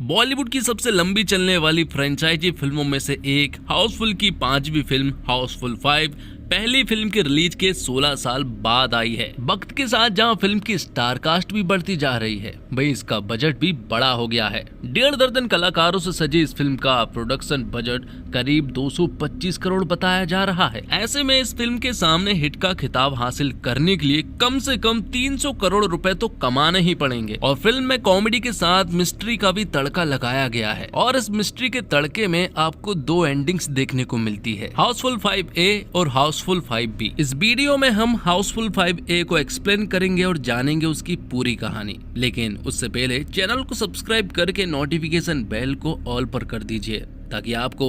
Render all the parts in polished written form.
बॉलीवुड की सबसे लंबी चलने वाली फ्रेंचाइजी फिल्मों में से एक हाउसफुल की पांचवी फिल्म हाउसफुल 5 पहली फिल्म के रिलीज के 16 साल बाद आई है। वक्त के साथ जहां फिल्म की स्टार कास्ट भी बढ़ती जा रही है, वहीं इसका बजट भी बड़ा हो गया है। 1.5 दर्जन कलाकारों से सजी इस फिल्म का प्रोडक्शन बजट करीब 225 करोड़ बताया जा रहा है। ऐसे में इस फिल्म के सामने हिट का खिताब हासिल करने के लिए कम से कम 300 करोड़ रुपए तो कमाने ही पड़ेंगे। और फिल्म में कॉमेडी के साथ मिस्ट्री का भी तड़का लगाया गया है और इस मिस्ट्री के तड़के में आपको 2 एंडिंग्स देखने को मिलती है, हाउसफुल 5A और हाउसफुल 5B। इस वीडियो में हम हाउसफुल 5A को एक्सप्लेन करेंगे और जानेंगे उसकी पूरी कहानी। लेकिन उससे पहले चैनल को सब्सक्राइब करके नोटिफिकेशन बेल को ऑल पर कर दीजिए ताकि आपको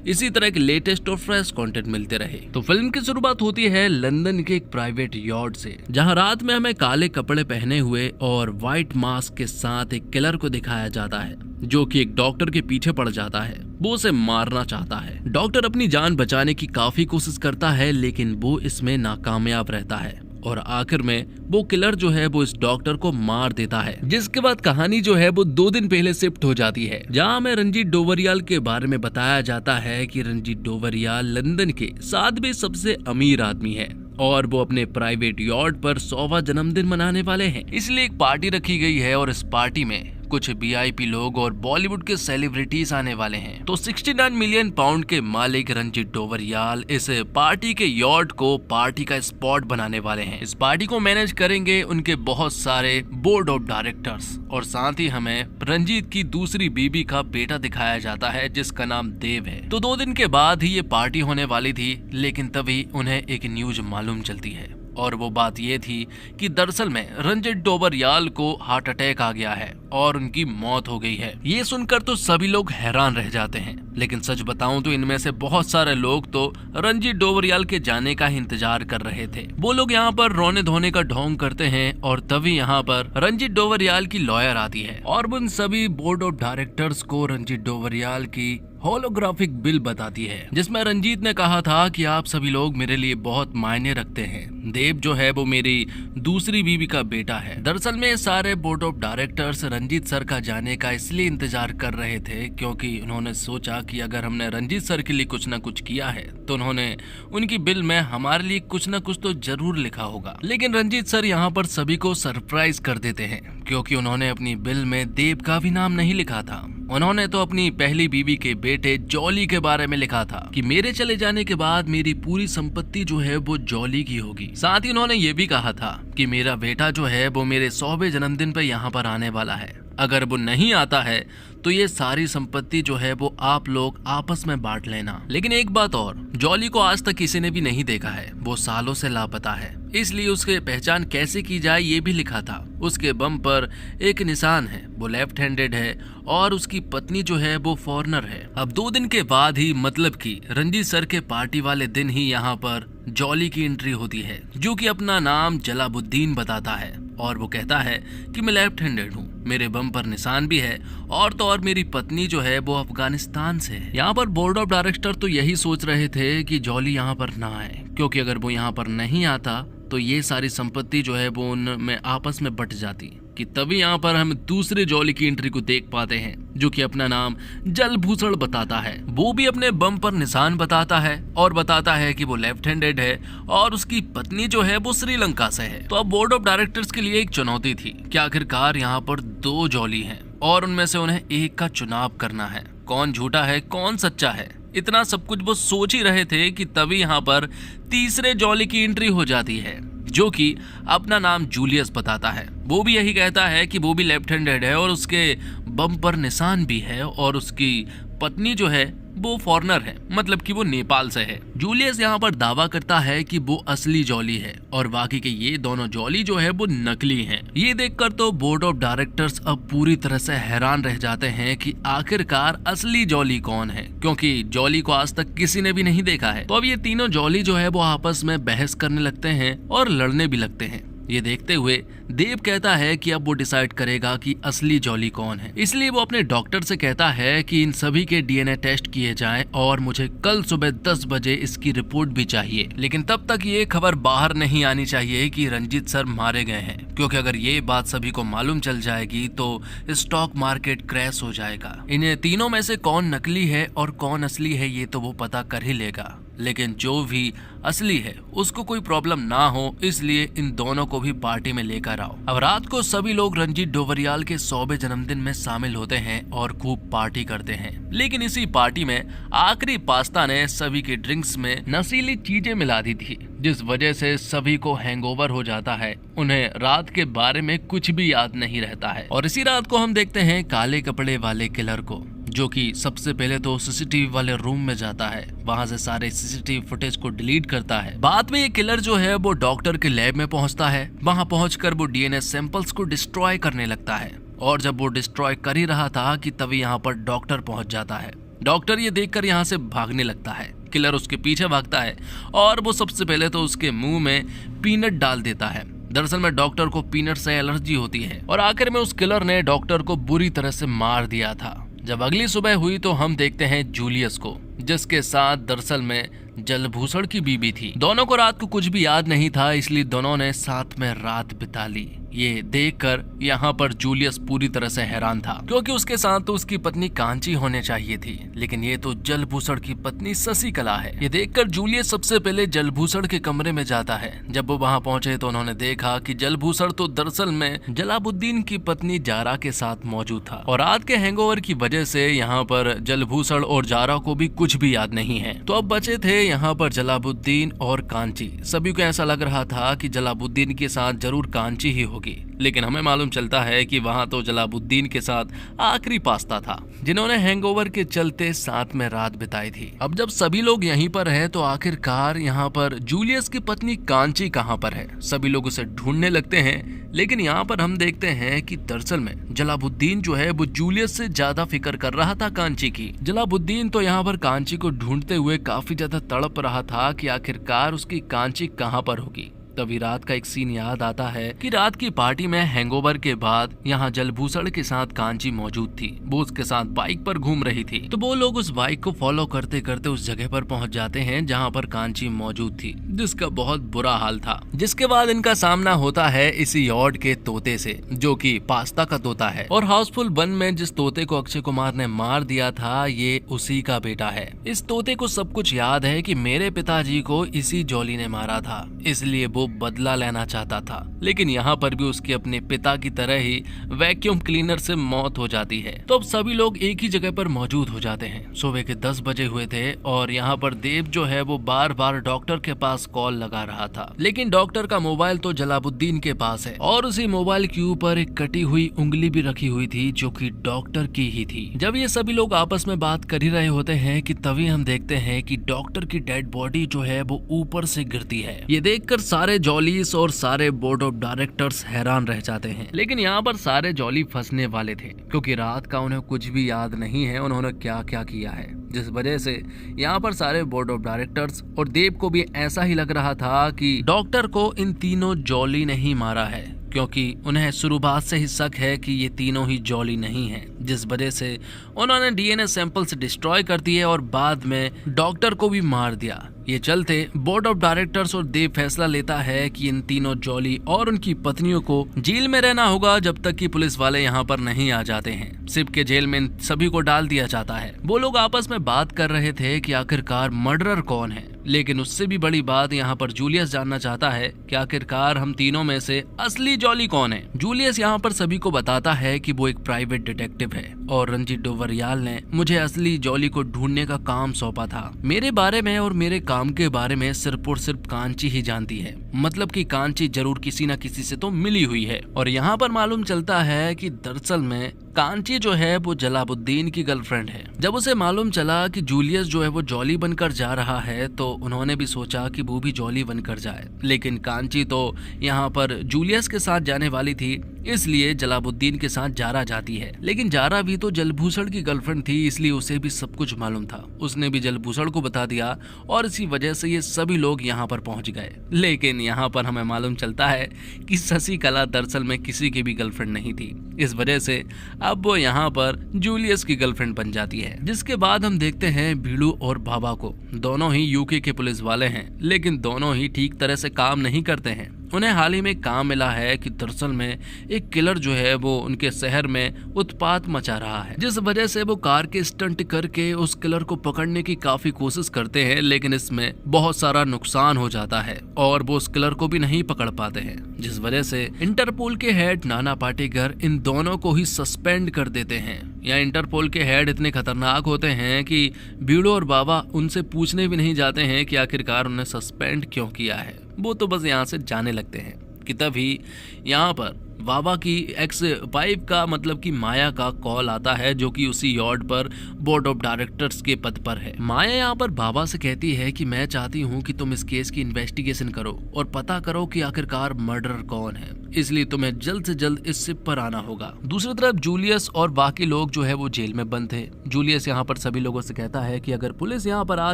इसी तरह के लेटेस्ट और फ्रेश कंटेंट मिलते रहे। तो फिल्म की शुरुआत होती है लंदन के एक प्राइवेट यॉर्ड से, जहां रात में हमें काले कपड़े पहने हुए और व्हाइट मास्क के साथ एक किलर को दिखाया जाता है, जो कि एक डॉक्टर के पीछे पड़ जाता है। वो उसे मारना चाहता है। डॉक्टर अपनी जान बचाने की काफी कोशिश करता है, लेकिन वो इसमें नाकामयाब रहता है और आखिर में वो किलर जो है वो इस डॉक्टर को मार देता है। जिसके बाद कहानी जो है वो 2 दिन पहले शिफ्ट हो जाती है, जहां हमें रंजीत डोवरियाल के बारे में बताया जाता है कि रंजीत डोवरियाल लंदन के 7वें सबसे अमीर आदमी है और वो अपने प्राइवेट यॉर्ड पर 100वां जन्मदिन मनाने वाले हैं। इसलिए एक पार्टी रखी गई है और इस पार्टी में कुछ VIP लोग और बॉलीवुड के सेलिब्रिटीज आने वाले हैं। तो 69 मिलियन पाउंड के मालिक रंजीत डोवरियाल इस पार्टी के यॉर्ड को पार्टी का स्पॉट बनाने वाले हैं। इस पार्टी को मैनेज करेंगे उनके बहुत सारे बोर्ड ऑफ डायरेक्टर्स और साथ ही हमें रंजीत की दूसरी बीबी का बेटा दिखाया जाता है जिसका नाम देव है। तो 2 दिन के बाद ही ये पार्टी होने वाली थी, लेकिन तभी उन्हें एक न्यूज मालूम चलती है और वो बात ये थी कि दरअसल में रंजीत डोवरियाल को हार्ट अटैक आ गया है और उनकी मौत हो गई है। ये सुनकर तो सभी लोग हैरान रह जाते हैं, लेकिन सच बताऊं तो इनमें से बहुत सारे लोग तो रंजीत डोवरियाल के जाने का ही इंतजार कर रहे थे। वो लोग यहाँ पर रोने धोने का ढोंग करते हैं और तभी यहाँ पर रंजीत डोवरियाल की लॉयर आती है और उन सभी बोर्ड ऑफ डायरेक्टर्स को रंजीत डोवरियाल की होलोग्राफिक बिल बताती है, जिसमें रंजीत ने कहा था कि आप सभी लोग मेरे लिए बहुत मायने रखते हैं। देव जो है वो मेरी दूसरी बीवी का बेटा है। दरअसल में सारे board of directors Ranjit sir का जाने का इसलिए इंतजार कर रहे थे क्योंकि उन्होंने सोचा कि अगर हमने रंजीत सर के लिए कुछ न कुछ किया है तो उन्होंने उनकी बिल में हमारे लिए कुछ न कुछ तो जरूर लिखा होगा। लेकिन रंजीत सर यहाँ पर सभी को सरप्राइज कर देते हैं क्योंकि उन्होंने अपनी बिल में देव का भी नाम नहीं लिखा था। उन्होंने तो अपनी पहली बीवी के बेटे जॉली के बारे में लिखा था कि मेरे चले जाने के बाद मेरी पूरी संपत्ति जो है वो जॉली की होगी। साथ ही उन्होंने ये भी कहा था कि मेरा बेटा जो है वो मेरे 100वें जन्मदिन पे यहाँ पर आने वाला है। अगर वो नहीं आता है तो ये सारी संपत्ति जो है वो आप लोग आपस में बांट लेना। लेकिन एक बात और, जॉली को आज तक किसी ने भी नहीं देखा है, वो सालों से लापता है, इसलिए उसकी पहचान कैसे की जाए ये भी लिखा था। उसके बम पर एक निशान है, वो लेफ्ट हैंडेड है और उसकी पत्नी जो है वो फॉरेनर है। अब 2 दिन के बाद ही, मतलब कि रंजीत सर के पार्टी वाले दिन ही यहाँ पर जॉली की एंट्री होती है, जो कि अपना नाम जलाबुद्दीन बताता है और वो कहता है कि मैं लेफ्ट हैंडेड हूँ, मेरे बम पर निशान भी है और तो और मेरी पत्नी जो है वो अफगानिस्तान से है। यहाँ पर बोर्ड ऑफ डायरेक्टर तो यही सोच रहे थे कि जॉली यहाँ पर ना आए, क्योंकि अगर वो यहाँ पर नहीं आता तो ये सारी संपत्ति जो है वो उनमें आपस में बट जाती। कि तभी यहाँ पर हम दूसरे जॉली की एंट्री को देख पाते हैं, जो कि अपना नाम जलभूषण बताता है। वो भी अपने बम पर निशान बताता है और बताता है कि वो लेफ्ट हैंडेड है और उसकी पत्नी जो है वो श्रीलंका से है। तो अब बोर्ड ऑफ डायरेक्टर्स के लिए एक चुनौती थी कि आखिरकार यहाँ पर 2 जॉली हैं और उनमें से उन्हें एक का चुनाव करना है। कौन झूठा है कौन सच्चा है, इतना सब कुछ वो सोच ही रहे थे कि तभी यहाँ पर तीसरे जॉली की एंट्री हो जाती है, जो कि अपना नाम जूलियस बताता है। वो भी यही कहता है कि वो भी लेफ्ट हैंडेड है और उसके बम पर निशान भी है और उसकी पत्नी जो है वो फॉरेनर है, मतलब कि वो नेपाल से है। जूलियस यहाँ पर दावा करता है कि वो असली जॉली है और बाकी के ये दोनों जॉली जो है वो नकली हैं। ये देखकर तो बोर्ड ऑफ डायरेक्टर्स अब पूरी तरह से हैरान रह जाते हैं कि आखिरकार असली जॉली कौन है, क्योंकि जॉली को आज तक किसी ने भी नहीं देखा है। तो अब ये तीनों जॉली जो है वो आपस में बहस करने लगते हैं और लड़ने भी लगते हैं। ये देखते हुए देव कहता है कि अब वो डिसाइड करेगा कि असली जॉली कौन है। इसलिए वो अपने डॉक्टर से कहता है कि इन सभी के डीएनए टेस्ट किए जाएं और मुझे कल सुबह 10 बजे इसकी रिपोर्ट भी चाहिए। लेकिन तब तक ये खबर बाहर नहीं आनी चाहिए कि रंजीत सर मारे गए हैं, क्योंकि अगर ये बात सभी को मालूम चल जाएगी तो स्टॉक मार्केट क्रैश हो जाएगा। इन तीनों में से कौन नकली है और कौन असली है ये तो वो पता कर ही लेगा, लेकिन जो भी असली है उसको कोई प्रॉब्लम ना हो, इसलिए इन दोनों को भी पार्टी में लेकर आओ। अब रात को सभी लोग रंजीत डोवरियाल के 100वें जन्मदिन में शामिल होते हैं और खूब पार्टी करते हैं। लेकिन इसी पार्टी में आखिरी पास्ता ने सभी के ड्रिंक्स में नशीली चीजें मिला दी थी, जिस वजह से सभी को हैंगओवर हो जाता है। उन्हें रात के बारे में कुछ भी याद नहीं रहता है। और इसी रात को हम देखते हैं काले कपड़े वाले किलर को, जो कि सबसे पहले तो सीसीटीवी वाले रूम में जाता है, वहां से सारे सीसीटीवी फुटेज को डिलीट करता है। बाद में ये किलर जो है वो डॉक्टर के लैब में पहुंचता है। वहां पहुंचकर वो डीएनए सैंपल्स को डिस्ट्रॉय करने लगता है। और जब वो डिस्ट्रॉय कर ही रहा था कि तभी यहाँ पर डॉक्टर पहुंच जाता है। डॉक्टर ये देखकर यहाँ से भागने लगता है। किलर उसके पीछे भागता है और वो सबसे पहले तो उसके मुंह में पीनट डाल देता है। दरअसल में डॉक्टर को पीनट से एलर्जी होती है और आखिर में उस किलर ने डॉक्टर को बुरी तरह से मार दिया था। जब अगली सुबह हुई तो हम देखते हैं जूलियस को, जिसके साथ दरअसल में जलभूषण की बीबी थी। दोनों को रात को कुछ भी याद नहीं था, इसलिए दोनों ने साथ में रात बिता ली। ये देखकर यहाँ पर जूलियस पूरी तरह से हैरान था, क्योंकि उसके साथ तो उसकी पत्नी कांची होने चाहिए थी, लेकिन ये तो जलभूषण की पत्नी शशिकला है। ये देखकर जूलियस सबसे पहले जलभूषण के कमरे में जाता है। जब वो वहाँ पहुंचे तो उन्होंने देखा कि जलभूषण तो दरअसल में जलाबुद्दीन की पत्नी जारा के साथ मौजूद था। और रात के हैंगओवर की वजह से यहाँ पर जलभूषण और जारा को भी कुछ भी याद नहीं है। तो अब बचे थे यहाँ पर जलाबुद्दीन और कांची। सभी को ऐसा लग रहा था कि जलाबुद्दीन के साथ जरूर कांची ही होगी, लेकिन हमें मालूम चलता है कि वहां तो जलाबुद्दीन के साथ आखिरी पास्ता था, जिन्होंने हैंगओवर के चलते साथ में रात बिताई थी। अब जब सभी लोग यहीं पर हैं तो आखिरकार यहाँ पर जूलियस की पत्नी कांची कहाँ पर है। सभी लोग उसे ढूंढने लगते हैं, लेकिन यहाँ पर हम देखते हैं कि दरअसल में जलाबुद्दीन जो है वो जूलियस से ज्यादा फिक्र कर रहा था कांची की। जलाबुद्दीन तो यहाँ पर कांची को ढूंढते हुए काफी ज्यादा तड़प रहा था कि आखिरकार उसकी कांची कहाँ पर होगी। तभी रात का एक सीन याद आता है कि रात की पार्टी में हैंगओवर के बाद यहाँ जलभूषण के साथ कांची मौजूद थी। वो उसके साथ बाइक पर घूम रही थी, तो वो लोग उस बाइक को फॉलो करते करते उस जगह पर पहुंच जाते हैं जहाँ पर कांची मौजूद थी, जिसका बहुत बुरा हाल था। जिसके बाद इनका सामना होता है इसी यॉर्ड के तोते से, जो कि पास्ता का तोता है। और हाउसफुल 1 में जिस तोते को अक्षय कुमार ने मार दिया था, ये उसी का बेटा है। इस तोते को सब कुछ याद है कि मेरे पिताजी को इसी जॉली ने मारा था, इसलिए वो बदला लेना चाहता था। लेकिन यहाँ पर भी उसके अपने पिता की तरह ही वैक्यूम क्लीनर से मौत हो जाती है। तो अब सभी लोग एक ही जगह पर मौजूद हो जाते हैं। सुबह के 10 बजे हुए थे और यहाँ पर देव जो है वो बार बार डॉक्टर के पास कॉल लगा रहा था, लेकिन डॉक्टर का मोबाइल तो जलाबुद्दीन के पास है और उसी मोबाइल के ऊपर एक कटी हुई उंगली भी रखी हुई थी, जो कि डॉक्टर की ही थी। जब ये सभी लोग आपस में बात कर ही रहे होते हैं कि तभी हम देखते हैं कि डॉक्टर की डेड बॉडी जो है वो ऊपर से गिरती है। ये देखकर सारे जॉलीस और सारे बोर्ड ऑफ डायरेक्टर्स हैरान रह जाते हैं। लेकिन यहाँ पर सारे जॉली फंसने वाले थे, क्योंकि रात का उन्हें कुछ भी याद नहीं है उन्होंने क्या क्या किया है, जिस वजह से यहाँ पर सारे बोर्ड ऑफ डायरेक्टर्स और देव को भी ऐसा ही लग रहा था कि डॉक्टर को इन तीनों जॉली ने ही मारा है, क्योंकि उन्हें शुरुआत से ही शक है कि ये तीनों ही जॉली नहीं हैं, जिस वजह से उन्होंने डीएनए सैंपल्स डिस्ट्रॉय कर दिए और बाद में डॉक्टर को भी मार दिया। ये चलते बोर्ड ऑफ डायरेक्टर्स और देव फैसला लेता है कि इन तीनों जॉली और उनकी पत्नियों को जेल में रहना होगा जब तक कि पुलिस वाले यहाँ पर नहीं आ जाते हैं। सिर्फ के जेल में इन सभी को डाल दिया जाता है। वो लोग आपस में बात कर रहे थे कि आखिरकार मर्डरर कौन है, लेकिन उससे भी बड़ी बात यहाँ पर जूलियस जानना चाहता है कि आखिरकार हम तीनों में से असली जॉली कौन है। जूलियस यहाँ पर सभी को बताता है कि वो एक प्राइवेट डिटेक्टिव है और रंजीत डोवरियाल ने मुझे असली जॉली को ढूंढने का काम सौंपा था। मेरे बारे में और मेरे काम के बारे में सिर्फ और सिर्फ कांची ही जानती है, मतलब कि कांची जरूर किसी न किसी से तो मिली हुई है। और यहाँ पर मालूम चलता है कि दरअसल में कांची जो है वो जलाबुद्दीन की गर्लफ्रेंड है। जब उसे मालूम चला कि जूलियस जो है वो जॉली बनकर जा रहा है, तो उन्होंने भी सोचा कि वो भी जॉली बनकर जाए, लेकिन कांची तो यहाँ पर जूलियस के साथ जाने वाली थी, इसलिए जलालुद्दीन के साथ जारा जाती है। लेकिन जारा भी तो जलभूषण की गर्लफ्रेंड थी, इसलिए उसे भी सब कुछ मालूम था। उसने भी जलभूषण को बता दिया और इसी वजह से ये सभी लोग यहाँ पर पहुंच गए। लेकिन यहाँ पर हमें मालूम चलता है कि शशिकला दरअसल में किसी की भी गर्लफ्रेंड नहीं थी। इस वजह से अब वो यहाँ पर जूलियस की गर्लफ्रेंड बन जाती है। जिसके बाद हम देखते हैं भीड़ू और बाबा को। दोनों ही यूके के पुलिस वाले हैं, लेकिन दोनों ही ठीक तरह से काम नहीं करते हैं। उन्हें हाल ही में काम मिला है कि दरअसल में एक किलर जो है वो उनके शहर में उत्पात मचा रहा है, जिस वजह से वो कार के स्टंट करके उस किलर को पकड़ने की काफी कोशिश करते हैं। लेकिन इसमें बहुत सारा नुकसान हो जाता है और वो उस किलर को भी नहीं पकड़ पाते हैं, जिस वजह से इंटरपोल के हेड नाना पाटेकर इन दोनों को ही सस्पेंड कर देते हैं। या इंटरपोल के हेड इतने खतरनाक होते हैं कि भीड़ू और बाबा उनसे पूछने भी नहीं जाते हैं कि आखिरकार उन्हें सस्पेंड क्यों किया है। वो तो बस यहाँ से जाने लगते हैं कि तभी यहाँ पर बाबा की एक्स वाइफ का मतलब कि माया का कॉल आता है, जो कि उसी यॉर्ड पर बोर्ड ऑफ डायरेक्टर्स के पद पर है। माया यहाँ पर बाबा से कहती है कि मैं चाहती हूँ कि तुम इस केस की इन्वेस्टिगेशन करो और पता करो कि आखिरकार मर्डरर कौन है, इसलिए तुम्हें जल्द से जल्द इस शिप पर आना होगा। दूसरी तरफ जूलियस और बाकी लोग जो है वो जेल में बंद थे। जूलियस यहाँ पर सभी लोगों से कहता है कि अगर पुलिस यहाँ पर आ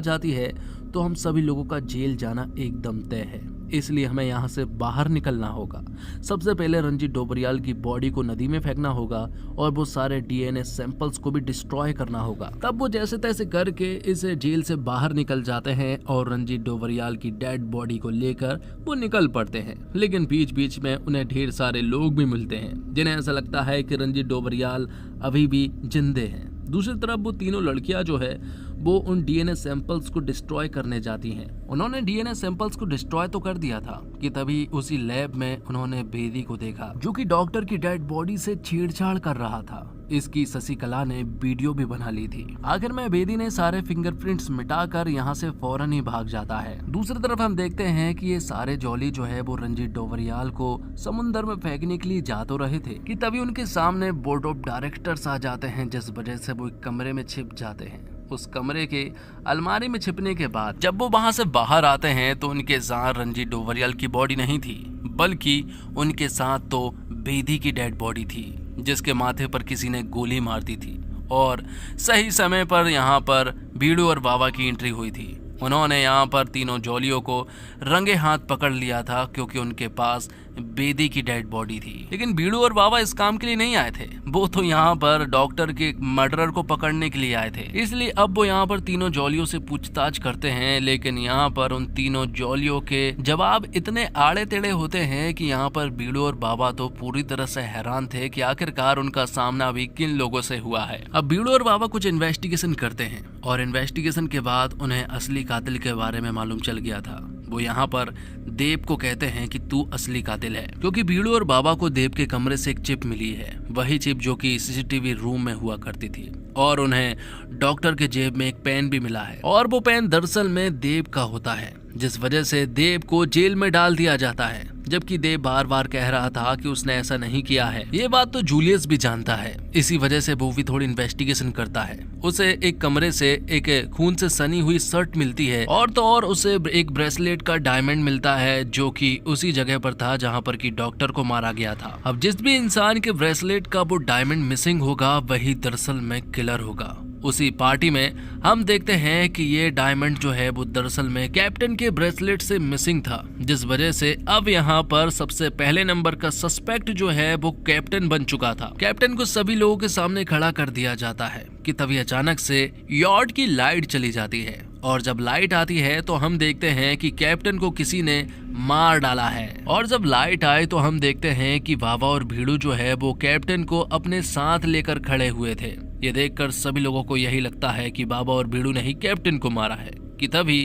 जाती है तो हम सभी लोगों का जेल जाना एकदम तय है, इसलिए हमें यहाँ से बाहर निकलना होगा। सबसे पहले रंजीत डोबरियाल की बॉडी को नदी में फेंकना होगा और वो सारे डीएनए सैंपल्स को भी डिस्ट्रॉय करना होगा। तब वो जैसे तैसे करके इस जेल से बाहर निकल जाते हैं और रंजीत डोबरियाल की डेड बॉडी को लेकर वो निकल पड़ते हैं। लेकिन बीच बीच में उन्हें ढेर सारे लोग भी मिलते हैं जिन्हें ऐसा लगता है कि रंजीत डोबरियाल अभी भी जिंदे हैं। दूसरी तरफ वो तीनों लड़कियां जो है वो उन डीएनए सैंपल्स को डिस्ट्रॉय करने जाती हैं। उन्होंने डीएनए सैंपल्स को डिस्ट्रॉय तो कर दिया था कि तभी उसी लैब में उन्होंने बेदी को देखा, जो कि डॉक्टर की डेड बॉडी से छेड़छाड़ कर रहा था। इसकी शशिकला ने वीडियो भी बना ली थी। आखिर में बेदी ने सारे फिंगरप्रिंट्स मिटाकर यहाँ से फौरन ही भाग जाता है। दूसरी तरफ हम देखते हैं कि ये सारे जॉली जो है वो रंजीत डोबरियाल को समुद्र में फेंकने के लिए जा तो रहे थे कि तभी उनके सामने बोर्ड ऑफ डायरेक्टर्स आ जाते हैं, जिस वजह से वो एक कमरे में छिप जाते हैं। उस कमरे के अलमारी में छिपने के बाद जब वो वहां से बाहर आते हैं तो उनके साथ रंजीत डोबरियाल की बॉडी नहीं थी, बल्कि उनके साथ तो बेदी की डेड बॉडी थी, जिसके माथे पर किसी ने गोली मार दी थी। और सही समय पर यहाँ पर भीड़ू और बाबा की एंट्री हुई थी। उन्होंने यहाँ पर तीनों जॉलियों को रंगे हाथ पकड़ लिया था क्योंकि उनके पास बेदी की डेड बॉडी थी। लेकिन भीड़ू और बाबा इस काम के लिए नहीं आए थे, वो तो यहाँ पर डॉक्टर के मर्डरर को पकड़ने के लिए आए थे। इसलिए अब वो यहाँ पर तीनों जॉलियों से पूछताछ करते हैं, लेकिन यहाँ पर उन तीनों जॉलियों के जवाब इतने आड़े टेढ़े होते हैं कि यहाँ पर भीड़ू और बाबा तो पूरी तरह से हैरान थे कि आखिरकार उनका सामना भी किन लोगों से हुआ है। अब भीड़ू और बाबा कुछ इन्वेस्टिगेशन करते हैं और इन्वेस्टिगेशन के बाद उन्हें असली कातिल के बारे में मालूम चल गया था। वो यहाँ पर देव को कहते हैं कि तू असली कातिल है, क्योंकि भीड़ू और बाबा को देव के कमरे से एक चिप मिली है, वही चिप जो कि सीसीटीवी रूम में हुआ करती थी। और उन्हें डॉक्टर के जेब में एक पेन भी मिला है और वो पेन दरअसल में देव का होता है, जिस वजह से देव को जेल में डाल दिया जाता है, जबकि देव बार बार कह रहा था कि उसने ऐसा नहीं किया है। ये बात तो जूलियस भी जानता है, इसी वजह से वो भी थोड़ी इन्वेस्टिगेशन करता है। उसे एक कमरे से एक खून से सनी हुई शर्ट मिलती है और तो और उसे एक ब्रेसलेट का डायमंड मिलता है, जो कि उसी जगह पर था जहाँ पर कि डॉक्टर को मारा गया था। अब जिस भी इंसान के ब्रेसलेट का वो डायमंड मिसिंग होगा वही दरअसल में किलर होगा। उसी पार्टी में हम देखते हैं कि ये डायमंड जो है वो दरअसल में कैप्टन के ब्रेसलेट से मिसिंग था, जिस वजह से अब यहाँ पर सबसे पहले नंबर का सस्पेक्ट जो है वो कैप्टन बन चुका था। कैप्टन को सभी लोगों के सामने खड़ा कर दिया जाता है कि तभी अचानक से यॉर्ड की लाइट चली जाती है और जब लाइट आती है तो हम देखते हैं कि कैप्टन को किसी ने मार डाला है। और जब लाइट आए तो हम देखते हैं कि बाबा और भीड़ू जो है वो कैप्टन को अपने साथ लेकर खड़े हुए थे। ये देखकर सभी लोगों को यही लगता है कि बाबा और भीड़ू ने ही कैप्टन को मारा है कि तभी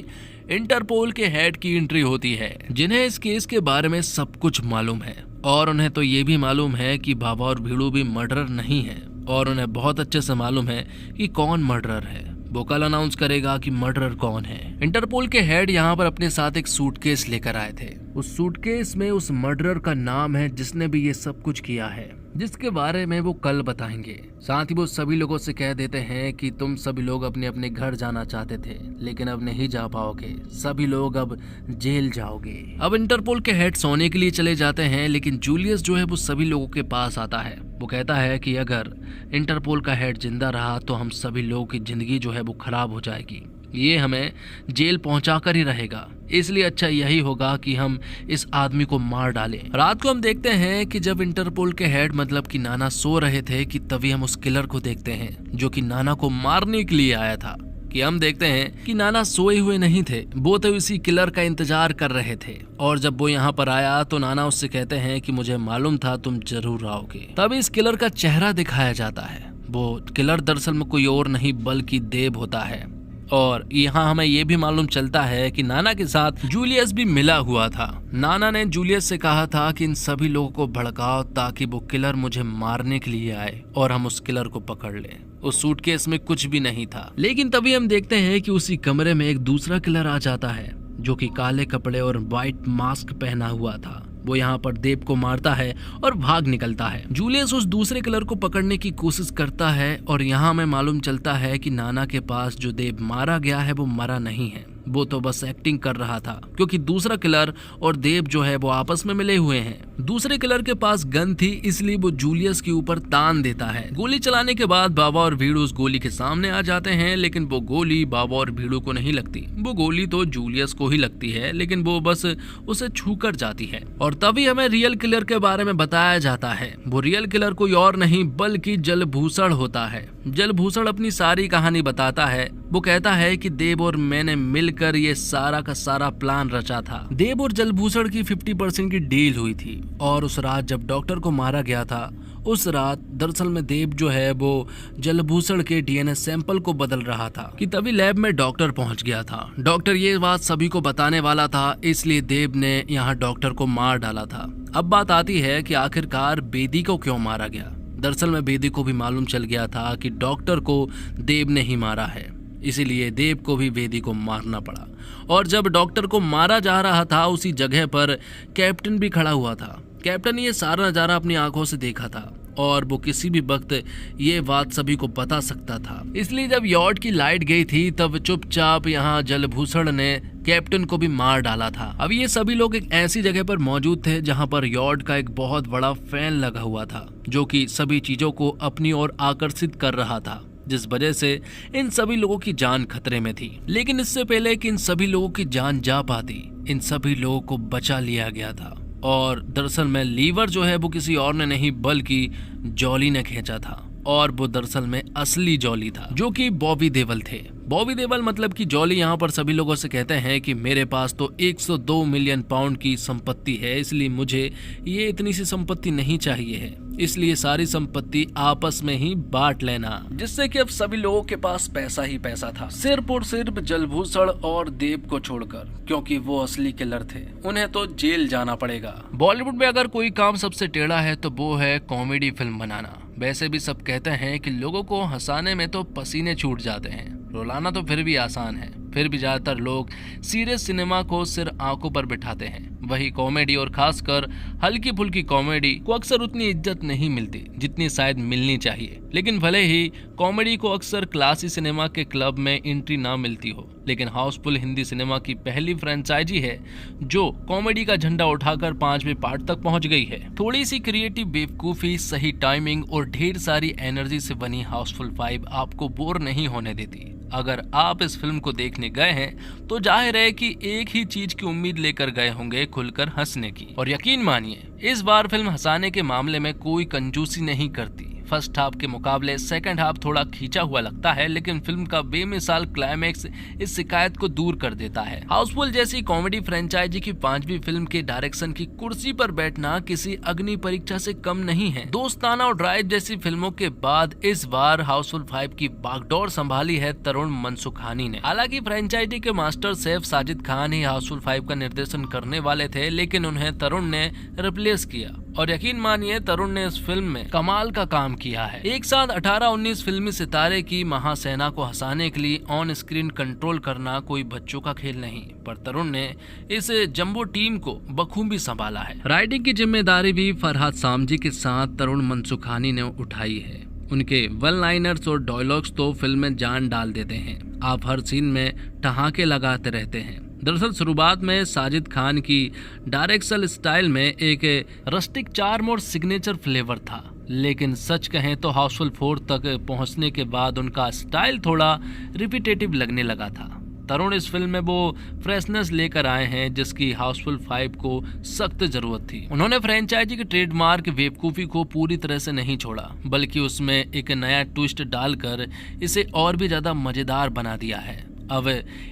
इंटरपोल के हेड की एंट्री होती है, जिन्हें इस केस के बारे में सब कुछ मालूम है और उन्हें तो ये भी मालूम है कि बाबा और भीड़ू भी मर्डरर नहीं है और उन्हें बहुत अच्छे से मालूम है कि कौन मर्डरर है। वो कल अनाउंस करेगा कि मर्डरर कौन है। इंटरपोल के हेड यहाँ पर अपने साथ एक सूटकेस लेकर आए थे। उस सूटकेस में उस मर्डरर का नाम है जिसने भी ये सब कुछ किया है। जिसके बारे में वो कल बताएंगे। साथ ही वो सभी लोगों से कह देते हैं कि तुम सभी लोग अपने अपने घर जाना चाहते थे लेकिन अब नहीं जा पाओगे, सभी लोग अब जेल जाओगे। अब इंटरपोल के हेड सोने के लिए चले जाते हैं, लेकिन जूलियस जो है वो सभी लोगों के पास आता है। वो कहता है कि अगर इंटरपोल का हेड जिंदा रहा तो हम सभी लोगों की जिंदगी जो है वो खराब हो जाएगी, ये हमें जेल पहुंचा कर ही रहेगा, इसलिए अच्छा यही होगा कि हम इस आदमी को मार डालें। रात को हम देखते हैं कि जब इंटरपोल के हेड मतलब कि नाना सो रहे थे कि तभी हम उस किलर को देखते हैं जो कि नाना को मारने के लिए आया था। कि हम देखते हैं कि नाना सोए हुए नहीं थे, वो तो इसी किलर का इंतजार कर रहे थे। और जब वो यहाँ पर आया तो नाना उससे कहते हैं कि मुझे मालूम था तुम जरूर आओगे। तभी इस किलर का चेहरा दिखाया जाता है। वो किलर दरअसल में कोई और नहीं बल्कि देव होता है। और यहाँ हमें ये भी मालूम चलता है कि नाना के साथ जूलियस भी मिला हुआ था। नाना ने जूलियस से कहा था कि इन सभी लोगों को भड़काओ ताकि वो किलर मुझे मारने के लिए आए और हम उस किलर को पकड़ लें। उस सूटकेस में कुछ भी नहीं था। लेकिन तभी हम देखते हैं कि उसी कमरे में एक दूसरा किलर आ जाता है जो कि काले कपड़े और व्हाइट मास्क पहना हुआ था। वो यहाँ पर देव को मारता है और भाग निकलता है। जूलियस उस दूसरे किलर को पकड़ने की कोशिश करता है और यहाँ हमें मालूम चलता है कि नाना के पास जो देव मारा गया है वो मरा नहीं है, वो तो बस एक्टिंग कर रहा था, क्योंकि दूसरा किलर और देव जो है वो आपस में मिले हुए हैं। दूसरे किलर के पास गन थी, इसलिए वो जूलियस के ऊपर तान देता है। गोली चलाने के बाद बाबा और भीड़ू उस गोली के सामने आ जाते हैं, लेकिन वो गोली बाबा और भीड़ू को नहीं लगती। वो गोली तो जूलियस को ही लगती है, लेकिन वो बस उसे छूकर जाती है। और तभी हमें रियल किलर के बारे में बताया जाता है। वो रियल किलर कोई और नहीं बल्कि जलभूषण होता है। जलभूषण अपनी सारी कहानी बताता है। वो कहता है कि देव और मैंने मिलकर ये सारा का सारा प्लान रचा था। देव और जलभूषण की 50% की डील हुई थी और उस रात जब डॉक्टर को मारा गया था, उस रात दरअसल में देव जो है वो जलभूषण के डीएनए सैंपल को बदल रहा था कि तभी लैब में डॉक्टर पहुंच गया था। डॉक्टर ये बात सभी को बताने वाला था, इसलिए देव ने यहाँ डॉक्टर को मार डाला था। अब बात आती है कि आखिरकार बेदी को क्यों मारा गया। दरअसल में बेदी को भी मालूम चल गया था कि डॉक्टर को देव ने ही मारा है, इसीलिए देव को भी बेदी को मारना पड़ा। और जब डॉक्टर को मारा जा रहा था उसी जगह पर कैप्टन भी खड़ा हुआ था। कैप्टन ने ये सारा नजारा अपनी आंखों से देखा था और वो किसी भी वक्त ये बात सभी को बता सकता था। इसलिए जब यॉर्ड की लाइट गई थी तब चुपचाप यहाँ जलभूषण ने कैप्टन को भी मार डाला था। अब ये सभी लोग एक ऐसी जगह पर मौजूद थे जहाँ पर यॉर्ड का एक बहुत बड़ा फैन लगा हुआ था जो कि सभी चीजों को अपनी ओर आकर्षित कर रहा था, जिस वजह से इन सभी लोगों की जान खतरे में थी। लेकिन इससे पहले कि इन सभी लोगों की जान जा पाती, इन सभी लोगों को बचा लिया गया था। और दरअसल में लीवर जो है वो किसी और ने नहीं बल्कि जॉली ने खींचा था। और वो दरअसल में असली जॉली था जो कि बॉबी देओल थे। बॉबी देओल मतलब कि जॉली यहाँ पर सभी लोगों से कहते हैं कि मेरे पास तो 102 मिलियन पाउंड की संपत्ति है, इसलिए मुझे ये इतनी सी संपत्ति नहीं चाहिए है, इसलिए सारी संपत्ति आपस में ही बांट लेना। जिससे कि अब सभी लोगों के पास पैसा ही पैसा था, सिर्फ और सिर्फ जलभूषण और देव को छोड़कर, क्योंकि वो असली किलर थे। उन्हें तो जेल जाना पड़ेगा। बॉलीवुड में अगर कोई काम सबसे टेढ़ा है तो वो है कॉमेडी फिल्म बनाना। वैसे भी सब कहते हैं कि लोगों को हंसाने में तो पसीने छूट जाते हैं, रुलाना तो फिर भी आसान है। फिर भी ज्यादातर लोग सीरियस सिनेमा को सिर्फ आंखों पर बिठाते हैं। वही कॉमेडी और खासकर हल्की फुल्की कॉमेडी को अक्सर उतनी इज्जत नहीं मिलती जितनी शायद मिलनी चाहिए। लेकिन भले ही कॉमेडी को अक्सर क्लासी सिनेमा के क्लब में एंट्री ना मिलती हो, लेकिन हाउसफुल हिंदी सिनेमा की पहली फ्रेंचाइजी है जो कॉमेडी का झंडा उठाकर 5वें पार्ट तक पहुंच गई है। थोड़ी सी क्रिएटिव बेवकूफी, सही टाइमिंग और ढेर सारी एनर्जी से बनी हाउसफुल 5 आपको बोर नहीं होने देती। अगर आप इस फिल्म को देखने गए हैं तो जाहिर है कि एक ही चीज की उम्मीद लेकर गए होंगे, खुलकर हंसने की। और यकीन मानिए इस बार फिल्म हंसाने के मामले में कोई कंजूसी नहीं करती। फर्स्ट हाफ के मुकाबले सेकंड हाफ थोड़ा खींचा हुआ लगता है, लेकिन फिल्म का बेमिसाल क्लाइमैक्स इस शिकायत को दूर कर देता है। हाउसफुल जैसी कॉमेडी फ्रेंचाइजी की 5वीं फिल्म के डायरेक्शन की कुर्सी पर बैठना किसी अग्नि परीक्षा से कम नहीं है। दोस्ताना और ड्राइव जैसी फिल्मों के बाद इस बार हाउसफुल 5 की बागडोर संभाली है तरुण मनसुखानी ने। हालांकि फ्रेंचाइजी के मास्टर शेफ साजिद खान ही हाउसफुल 5 का निर्देशन करने वाले थे, लेकिन उन्हें तरुण ने रिप्लेस किया और यकीन मानिए तरुण ने इस फिल्म में कमाल का काम किया है। एक साथ 18-19 फिल्मी सितारे की महासेना को हंसाने के लिए ऑन स्क्रीन कंट्रोल करना कोई बच्चों का खेल नहीं, पर तरुण ने इस जंबो टीम को बखूबी संभाला है। राइटिंग की जिम्मेदारी भी फरहाद सामजी के साथ तरुण मनसुखानी ने उठाई है। उनके वन लाइनर्स और डायलॉग्स तो फिल्म में जान डाल देते हैं। आप हर सीन में ठहाके लगाते रहते हैं। दरअसल शुरुआत में साजिद खान की डायरेक्शन स्टाइल में एक रस्टिक चार्म और सिग्नेचर फ्लेवर था, लेकिन सच कहें तो हाउसफुल 4 तक पहुंचने के बाद उनका स्टाइल थोड़ा रिपीटेटिव लगने लगा था। तरुण इस फिल्म में वो फ्रेशनेस लेकर आए हैं जिसकी हाउसफुल 5 को सख्त जरूरत थी। उन्होंने फ्रेंचाइजी के ट्रेडमार्क बेवकूफी को पूरी तरह से नहीं छोड़ा, बल्कि उसमें एक नया ट्विस्ट डालकर इसे और भी ज्यादा मजेदार बना दिया है। अब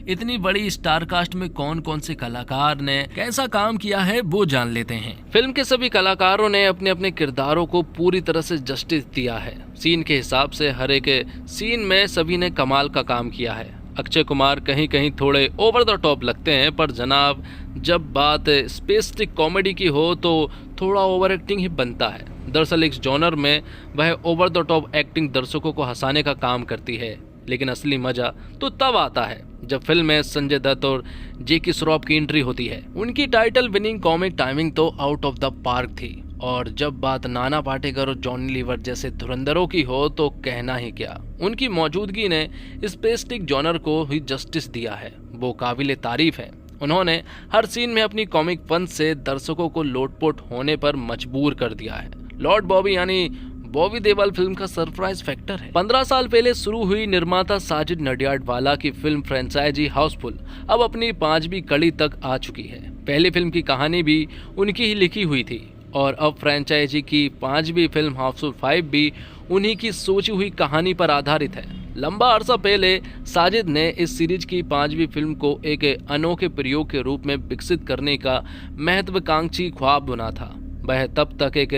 इतनी बड़ी स्टार कास्ट में कौन कौन से कलाकार ने कैसा काम किया है वो जान लेते हैं। फिल्म के सभी कलाकारों ने अपने अपने किरदारों को पूरी तरह से जस्टिस दिया है। सीन के हिसाब से हर एक सीन में सभी ने कमाल का काम किया है। अक्षय कुमार कहीं कहीं थोड़े ओवर द टॉप लगते हैं, पर जनाब जब बात स्पेस्टिक कॉमेडी की हो तो थोड़ा ओवर एक्टिंग ही बनता है। दरअसल इस जॉनर में वह ओवर द टॉप एक्टिंग दर्शकों को हंसाने का काम करती है, लेकिन असली मजा तो तब आता है जब फिल्म में संजय दत्त और जेकी श्रॉफ की एंट्री होती है। उनकी टाइटल विनिंग कॉमिक टाइमिंग तो आउट ऑफ द पार्क थी, और जब बात नाना पाटेकर और जॉनी लीवर जैसे धुरंधरों की हो तो कहना ही क्या। उनकी मौजूदगी ने स्पेस्टिक जॉनर को ही जस्टिस दिया है, वो काबिले तारीफ है। उन्होंने हर सीन में अपनी कॉमिक फन से दर्शकों को लोटपोट होने पर मजबूर कर दिया है। लॉर्ड बॉबी यानी बॉबी देओल फिल्म का सरप्राइज फैक्टर है। 15 साल पहले शुरू हुई निर्माता साजिद नडियाडवाला की फिल्म फ्रेंचाइजी हाउसफुल अब अपनी 5वीं कड़ी तक आ चुकी है। पहली फिल्म की कहानी भी उनकी ही लिखी हुई थी, और अब फ्रेंचाइजी की 5वीं फिल्म हाउसफुल 5 भी उन्हीं की सोची हुई कहानी पर आधारित है। लंबा अरसा पहले साजिद ने इस सीरीज की 5वीं फिल्म को एक अनोखे प्रयोग के रूप में विकसित करने का महत्वाकांक्षी ख्वाब बुना था। वह तब तक एक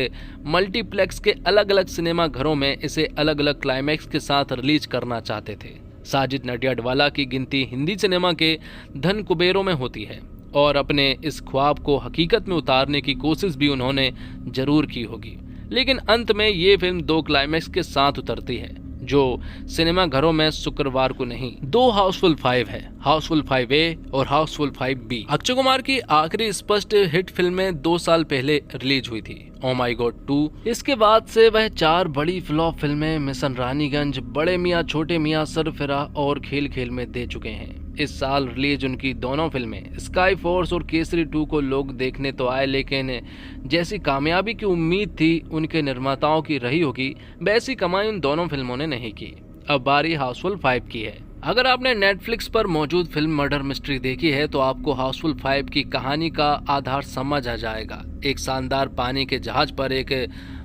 मल्टीप्लेक्स के अलग अलग सिनेमा घरों में इसे अलग अलग क्लाइमैक्स के साथ रिलीज करना चाहते थे। साजिद नडियाडवाला की गिनती हिंदी सिनेमा के धन कुबेरों में होती है, और अपने इस ख्वाब को हकीकत में उतारने की कोशिश भी उन्होंने जरूर की होगी। लेकिन अंत में ये फिल्म 2 क्लाइमैक्स के साथ उतरती है, जो सिनेमा घरों में शुक्रवार को नहीं 2 हाउसफुल 5 है, हाउसफुल 5A और हाउसफुल 5B। अक्षय कुमार की आखिरी स्पष्ट हिट फिल्में 2 साल पहले रिलीज हुई थी, ओ माई गॉड 2। इसके बाद से वह 4 बड़ी फ्लॉप फिल्में मिशन रानीगंज, बड़े मियाँ छोटे मियाँ, सरफिरा और खेल खेल में दे चुके हैं। इस साल रिलीज उनकी दोनों फिल्में स्काई फोर्स और केसरी 2 को लोग देखने तो आए, लेकिन जैसी कामयाबी की उम्मीद थी उनके निर्माताओं की रही होगी, वैसी कमाई उन दोनों फिल्मों ने नहीं की। अब बारी हाउसफुल 5 की है। अगर आपने नेटफ्लिक्स पर मौजूद फिल्म मर्डर मिस्ट्री देखी है तो आपको हाउसफुल 5 की कहानी का आधार समझ आ जाएगा। एक शानदार पानी के जहाज पर एक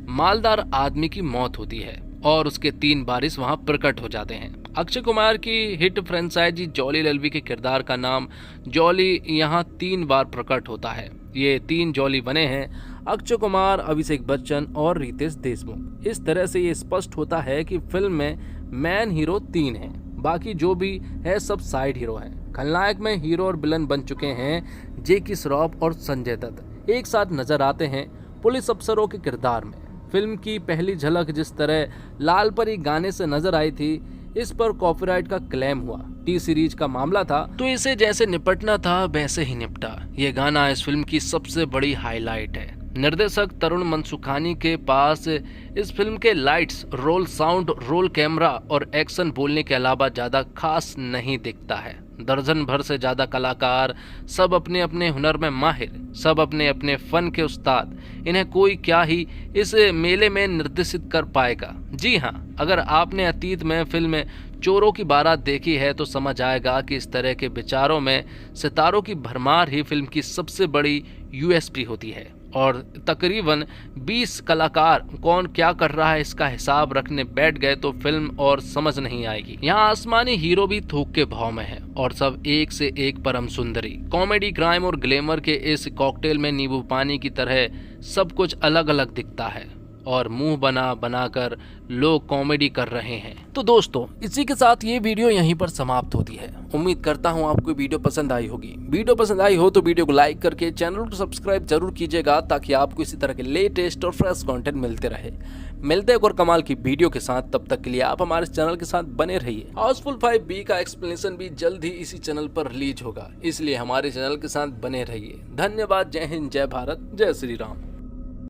मालदार आदमी की मौत होती है और उसके 3 वारिस वहां प्रकट हो जाते हैं। अक्षय कुमार की हिट फ्रेंचाइजी जॉली एलएलबी के किरदार का नाम जॉली यहाँ 3 बार प्रकट होता है। ये 3 जॉली बने हैं अक्षय कुमार, अभिषेक बच्चन और रितेश देशमुख। इस तरह से ये स्पष्ट होता है कि फिल्म में मैन हीरो 3 हैं, बाकी जो भी है सब साइड हीरो हैं। खलनायक में हीरो और विलन बन चुके हैं जेकी श्रॉफ और संजय दत्त एक साथ नजर आते हैं पुलिस अफसरों के किरदार में। फिल्म की पहली झलक जिस तरह लाल परी गाने से नजर आई थी, इस पर कॉपीराइट का क्लेम हुआ। टी सीरीज का मामला था तो इसे जैसे निपटना था वैसे ही निपटा। ये गाना इस फिल्म की सबसे बड़ी हाईलाइट है। निर्देशक तरुण मनसुखानी के पास इस फिल्म के lights, role sound, roll camera और एक्शन बोलने के अलावा ज्यादा खास नहीं दिखता है। दर्जन भर से ज्यादा कलाकार, सब अपने अपने हुनर में माहिर, सब अपने अपने फन के उस्ताद। इन्हें कोई क्या ही इस मेले में निर्देशित कर पाएगा। जी हाँ, अगर आपने अतीत में फिल्म चोरों की बारात देखी है तो समझ आएगा कि इस तरह के विचारों में सितारों की भरमार ही फिल्म की सबसे बड़ी यूएसपी होती है। और तकरीबन 20 कलाकार कौन क्या कर रहा है इसका हिसाब रखने बैठ गए तो फिल्म और समझ नहीं आएगी। यहाँ आसमानी हीरो भी थूक के भाव में है और सब एक से एक परम सुंदरी। कॉमेडी, क्राइम और ग्लैमर के इस कॉकटेल में नींबू पानी की तरह सब कुछ अलग अलग दिखता है। और मुंह बना बनाकर लोग कॉमेडी कर रहे हैं। तो दोस्तों, इसी के साथ ये वीडियो यहीं पर समाप्त होती है। उम्मीद करता हूँ आपको वीडियो पसंद आई होगी। वीडियो पसंद आई हो तो वीडियो को लाइक करके चैनल को सब्सक्राइब जरूर कीजिएगा, ताकि आपको इसी तरह के लेटेस्ट और फ्रेश कंटेंट मिलते रहे। मिलते हैं एक और कमाल की वीडियो के साथ, तब तक के लिए आप हमारे चैनल के साथ बने रहिए। हाउसफुल 5B का एक्सप्लेनेशन भी जल्द ही इसी चैनल पर रिलीज होगा, इसलिए हमारे चैनल के साथ बने रहिए। धन्यवाद। जय हिंद, जय भारत, जय श्री राम।